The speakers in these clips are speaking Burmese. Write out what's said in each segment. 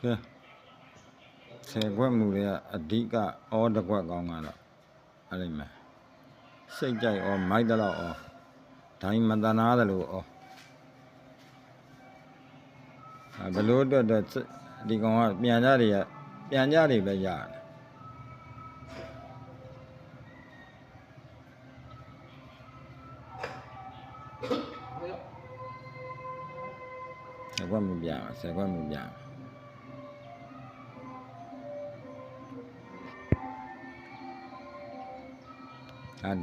ကဲ10ခွက်မူတွေကအဓိကဩတစ်ခွက်ကောင်းကတော့အဲ့ဒီမှာစိတ်ကြိုက်ဩမိုက်တလောက်ဩဒိုင်းမတနာတယ်လို့ဩဘလို့အတွက်ဒီကောင်ကပြန်ကြတွေပဲရတယ်10ခွက်မူပြပါ10ခွက်မူပြပါ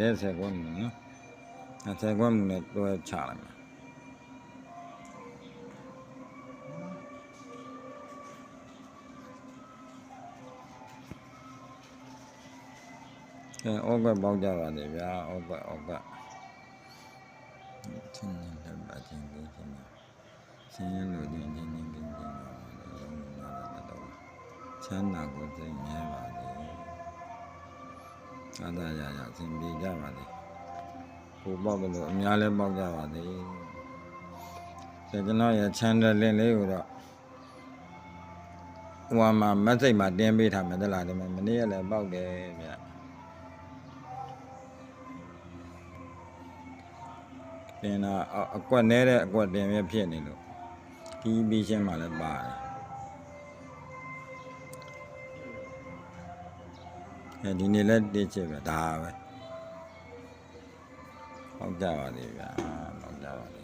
တဲ့10ခွက်မူနော်10ခွက်မူနဲ့တွဲချလိုက်မယ်ဩကွက်ပေါက်ကြပါစေဗျာဩကွက်ချင်းနဲ့လက်ပါချင်းကိုချင်းဆင်းရဲလို့ချင်းကင်းပါလုံးလာတော့ချမ်းသာကိုသိမြဲပါလေသာသာရရအစဉ်ပြေကြပါလေကိုပေါက်တယ်လို့အများလဲပေါက်ကြပါလေကျွန်တော်ရချမ်းတဲ့လင်းလေးကိုတော့ဟိုမှာမက်စိတ်မှာတင်းပေးထားမယ်တလားဒီမနေ့ကလည်းပေါက်တယ်ဗျတင်တာအကွက်နဲတဲ့အကွက်တင်ရဖြစ်နေလို့ဒီပြီးချင်းမှလည်းပါတယ်ဒီနေ့လည်းတစ်ချက်ပဲဒါပဲပေါက်ကြပါလေဗျာပေါက်ကြပါလေ